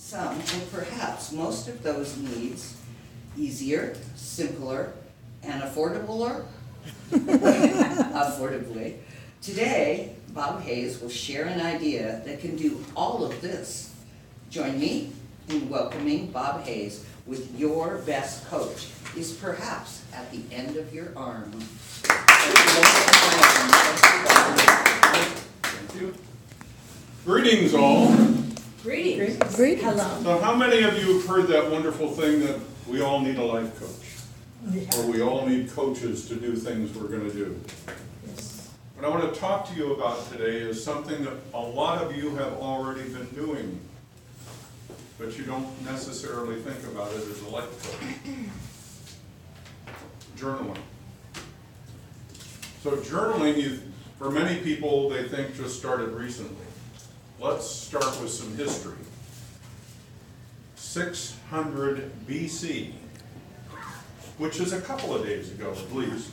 some, and perhaps most of those needs easier, simpler, and affordabler. Affordably. Today, Bob Hayes will share an idea that can do all of this. Join me in welcoming Bob Hayes with Your Best Coach is perhaps at the end of your arm. Thank you. Greetings all. Greetings. Hello. So how many of you have heard that wonderful thing that we all need a life coach? Or we all need coaches to do things we're going to do. Yes. What I want to talk to you about today is something that a lot of you have already been doing, but you don't necessarily think about it as a life coach. Journaling. So journaling, for many people, they think just started recently. Let's start with some history. 600 BC, which is a couple of days ago at least,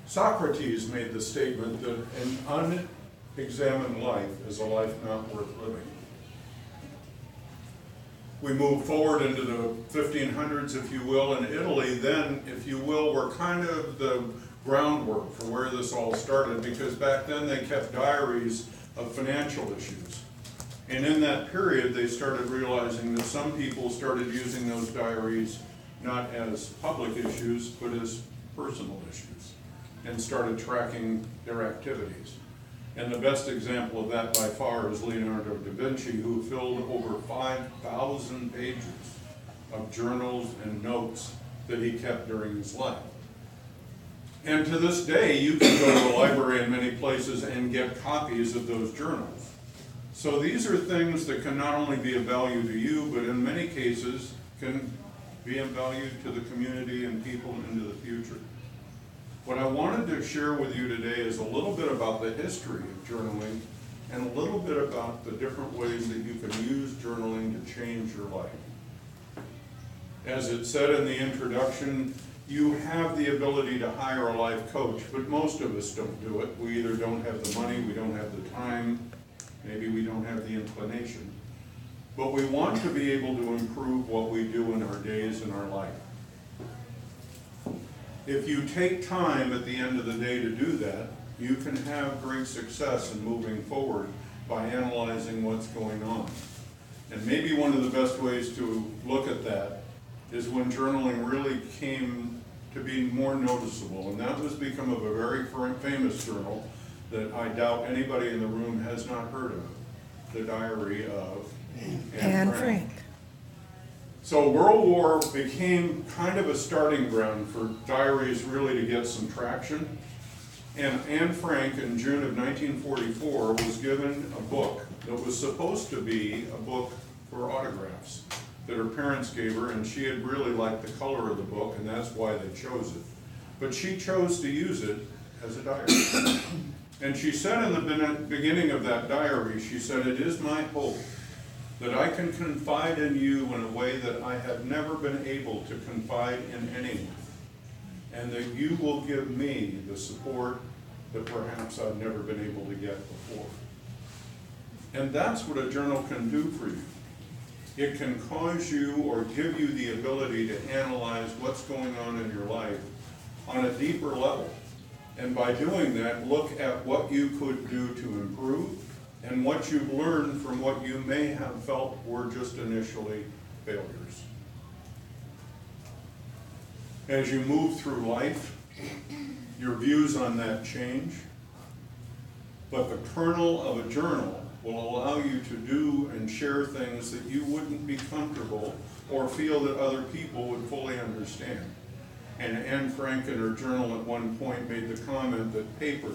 Socrates made the statement that an unexamined life is a life not worth living. We move forward into the 1500s, if you will, in Italy, then, if you will, were kind of the groundwork for where this all started, because back then they kept diaries of financial issues. And in that period, they started realizing that some people started using those diaries not as public issues, but as personal issues, and started tracking their activities. And the best example of that by far is Leonardo da Vinci, who filled over 5,000 pages of journals and notes that he kept during his life. And to this day, you can go to the library in many places and get copies of those journals. So these are things that can not only be of value to you, but in many cases can be of value to the community and people into the future. What I wanted to share with you today is a little bit about the history of journaling and a little bit about the different ways that you can use journaling to change your life. As it said in the introduction, you have the ability to hire a life coach, but most of us don't do it. We either don't have the money, we don't have the time, maybe we don't have the inclination. But we want to be able to improve what we do in our days and our life. If you take time at the end of the day to do that, you can have great success in moving forward by analyzing what's going on. And maybe one of the best ways to look at that is when journaling really came to be more noticeable, and that was become of a very famous journal that I doubt anybody in the room has not heard of, the Diary of Anne Frank. So World War became kind of a starting ground for diaries really to get some traction. And Anne Frank in June of 1944 was given a book that was supposed to be a book for autographs that her parents gave her, and she had really liked the color of the book, and that's why they chose it. But she chose to use it as a diary. And she said in the beginning of that diary, she said, "It is my hope that I can confide in you in a way that I have never been able to confide in anyone, and that you will give me the support that perhaps I've never been able to get before." And that's what a journal can do for you. It can cause you or give you the ability to analyze what's going on in your life on a deeper level. And by doing that, look at what you could do to improve and what you've learned from what you may have felt were just initially failures. As you move through life, your views on that change, but the kernel of a journal will allow you to do and share things that you wouldn't be comfortable or feel that other people would fully understand. And Anne Frank in her journal at one point made the comment that paper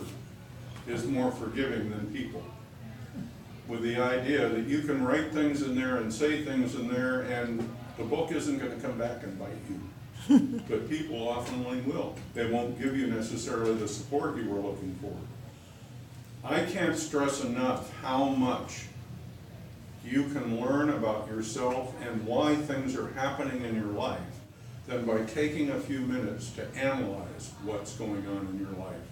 is more forgiving than people, with the idea that you can write things in there and say things in there, and the book isn't going to come back and bite you. But people often will. They won't give you necessarily the support you were looking for. I can't stress enough how much you can learn about yourself and why things are happening in your life than by taking a few minutes to analyze what's going on in your life.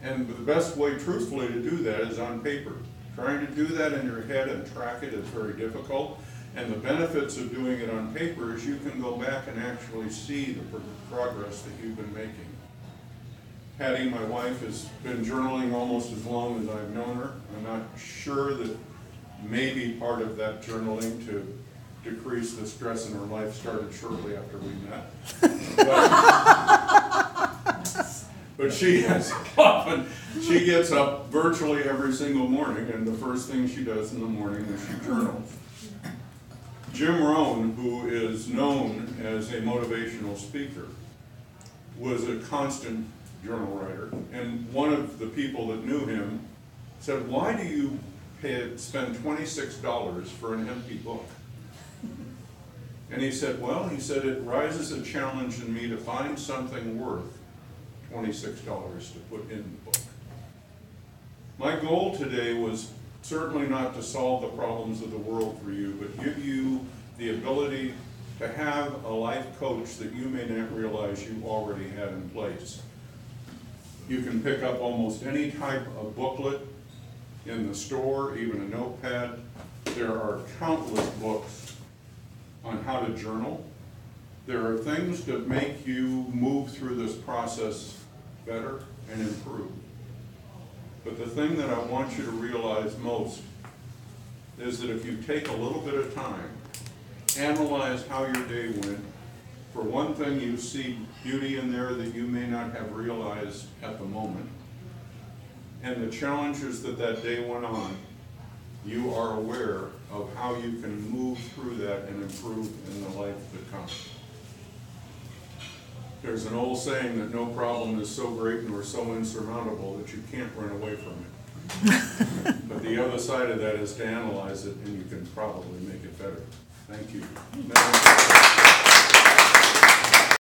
And the best way, truthfully, to do that is on paper. Trying to do that in your head and track it is very difficult. And the benefits of doing it on paper is you can go back and actually see the progress that you've been making. Patty, my wife, has been journaling almost as long as I've known her. I'm not sure that maybe part of that journaling to decrease the stress in her life started shortly after we met. But she has often, she gets up virtually every single morning, and the first thing she does in the morning is she journals. Jim Rohn, who is known as a motivational speaker, was a constant journal writer, and one of the people that knew him said, "Why do you spend $26 for an empty book?" And he said, "Well," he said, "it rises a challenge in me to find something worth $26 to put in the book." My goal today was certainly not to solve the problems of the world for you, but give you the ability to have a life coach that you may not realize you already had in place. You can pick up almost any type of booklet in the store, even a notepad. There are countless books on how to journal. There are things that make you move through this process better and improve. But the thing that I want you to realize most is that if you take a little bit of time, analyze how your day went. For one thing, you see beauty in there that you may not have realized at the moment. And the challenges that day went on, you are aware of how you can move through that and improve in the life that comes. There's an old saying that no problem is so great nor so insurmountable that you can't run away from it. But the other side of that is to analyze it, and you can probably make it better. Thank you.